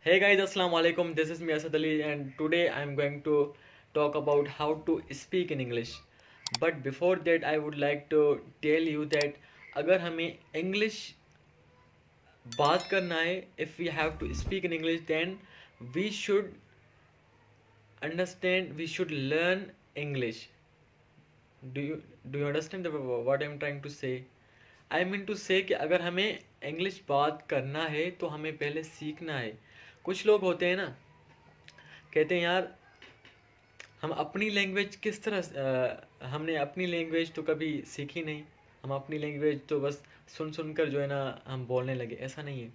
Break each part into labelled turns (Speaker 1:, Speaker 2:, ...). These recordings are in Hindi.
Speaker 1: Hey guys, Assalamu alaikum. This is me Asad Ali, and today I'm going to talk about how to speak in English. But before that, I would like to tell you that अगर हमें English बात करना है, if we have to speak in English, then we should understand, we should learn English. Do you understand what I'm trying to say? I mean to say कि अगर हमें इंग्लिश बात करना है तो हमें पहले सीखना है. कुछ लोग होते हैं ना, कहते हैं यार हम अपनी लैंग्वेज किस तरह हमने अपनी लैंग्वेज तो कभी सीखी नहीं, हम अपनी लैंग्वेज तो बस सुन सुन कर जो है ना हम बोलने लगे. ऐसा नहीं है.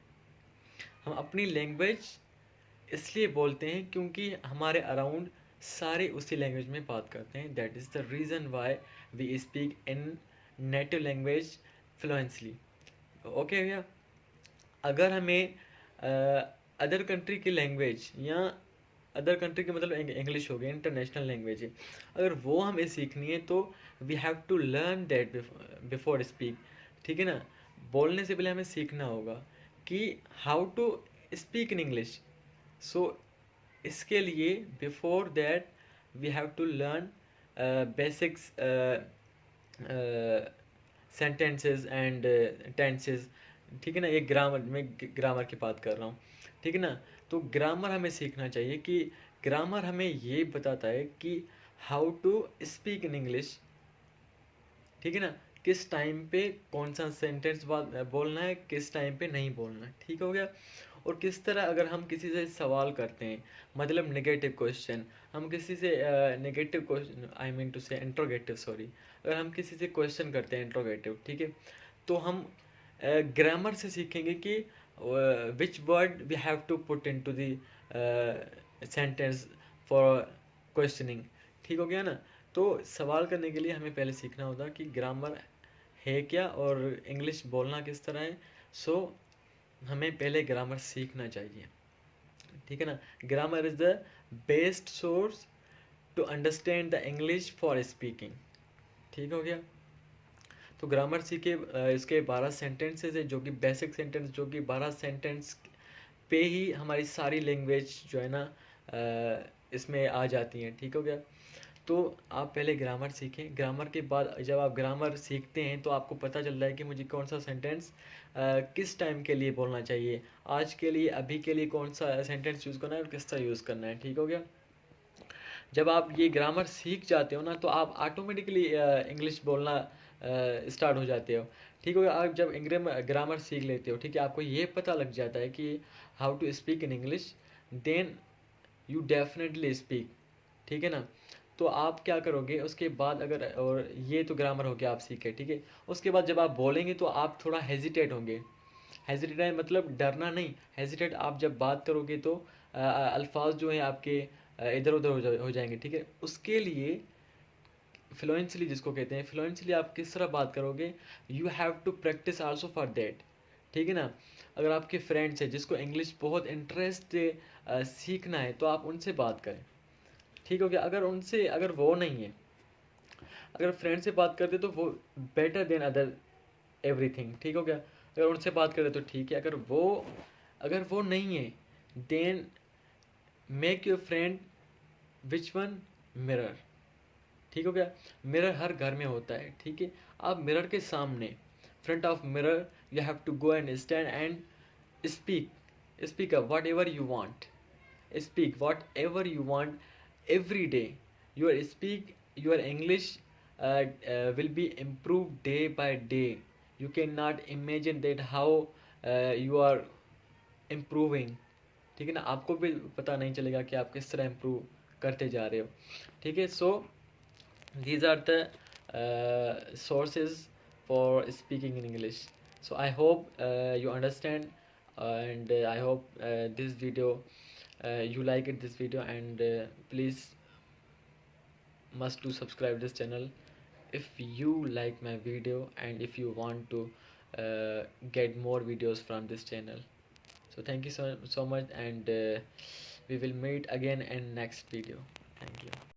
Speaker 1: हम अपनी लैंग्वेज इसलिए बोलते हैं क्योंकि हमारे अराउंड सारे उसी लैंग्वेज में बात करते हैं. That is the reason why we speak in native language fluently. Okay भैया, अगर हमें अदर कंट्री की लैंग्वेज या अदर कंट्री की मतलब इंग्लिश हो गई, इंटरनेशनल लैंग्वेज है, अगर वो हमें सीखनी है तो we have to learn that before speak. ठीक है ना. बोलने से पहले हमें सीखना होगा कि how to speak in English. So इसके लिए before that we have to learn basics sentences and tenses. ठीक है ना. एक ग्रामर, मैं ग्रामर की बात कर रहा हूँ. ठीक है ना. तो ग्रामर हमें सीखना चाहिए कि ग्रामर हमें ये बताता है कि how to speak in English. ठीक है ना. किस टाइम पे कौन सा सेंटेंस बोलना है, किस टाइम पे नहीं बोलना है. ठीक हो गया. और किस तरह अगर हम किसी से सवाल करते हैं, मतलब नेगेटिव क्वेश्चन, हम किसी से negative question, I mean to say interrogative, sorry, अगर हम किसी से क्वेश्चन करते हैं इंट्रोगेटिव, ठीक है, तो हम ग्रामर से सीखेंगे कि which word we have to put in to the sentence for questioning. ठीक हो गया ना. तो सवाल करने के लिए हमें पहले सीखना होता कि ग्रामर है क्या और इंग्लिश बोलना किस तरह है. सो हमें पहले ग्रामर सीखना चाहिए. ठीक है ना. Grammar is the best source to understand the English for speaking. ठीक हो गया. तो ग्रामर सीखे. इसके 12 सेंटेंसेस है जो कि बेसिक सेंटेंस, जो कि 12 सेंटेंस पे ही हमारी सारी लैंग्वेज जो है ना इसमें आ जाती हैं. ठीक हो गया. तो आप पहले ग्रामर सीखें. ग्रामर के बाद जब आप ग्रामर सीखते हैं तो आपको पता चल रहा है कि मुझे कौन सा सेंटेंस किस टाइम के लिए बोलना चाहिए, आज के लिए, अभी के लिए कौन सा सेंटेंस यूज़ करना है और किस तरह यूज़ करना है. ठीक हो गया. जब आप ये ग्रामर सीख जाते हो ना तो आप ऑटोमेटिकली इंग्लिश बोलना स्टार्ट हो जाते हो. ठीक हो गया. आप जब ग्रामर सीख लेते हो, ठीक है, आपको ये पता लग जाता है कि how to speak in English, then you definitely speak. ठीक है ना. तो आप क्या करोगे उसके बाद, अगर, और ये तो ग्रामर हो गया आप सीखे, ठीक है. उसके बाद जब आप बोलेंगे तो आप थोड़ा हेजिटेट होंगे. हेजिटेट मतलब डरना नहीं, हेजिटेट. आप जब बात करोगे तो अल्फाज जो हैं आपके इधर उधर हो जाएंगे. ठीक है. उसके लिए फ्लुएंसली, जिसको कहते हैं फ्लुएंसली, आप किस तरह बात करोगे, you have to practise also for that. ठीक है ना. अगर आपके फ्रेंड्स हैं जिसको इंग्लिश बहुत इंटरेस्ट सीखना है तो आप उनसे बात करें. ठीक हो गया. अगर वो नहीं है, अगर फ्रेंड से बात करते तो वो बेटर देन अदर एवरीथिंग. ठीक हो गया. अगर उनसे बात करें तो ठीक है. अगर वो नहीं है, then make your friend which one, mirror. ठीक हो गया. मिरर हर घर में होता है. ठीक है. आप मिरर के सामने, front of mirror, you have to go and stand and speak up whatever you want. Speak whatever you want every day. Your English will be improved day by day. You cannot imagine that how you are improving. ठीक है ना. आपको भी पता नहीं चलेगा कि आप किस तरह इम्प्रूव करते जा रहे हो. ठीक है. सो these are the sources for speaking in English. So I hope you understand, and I hope this video you like it, this video, and please must to subscribe this channel if you like my video and if you want to get more videos from this channel. So thank you so much, and we will meet again in next video. Thank you.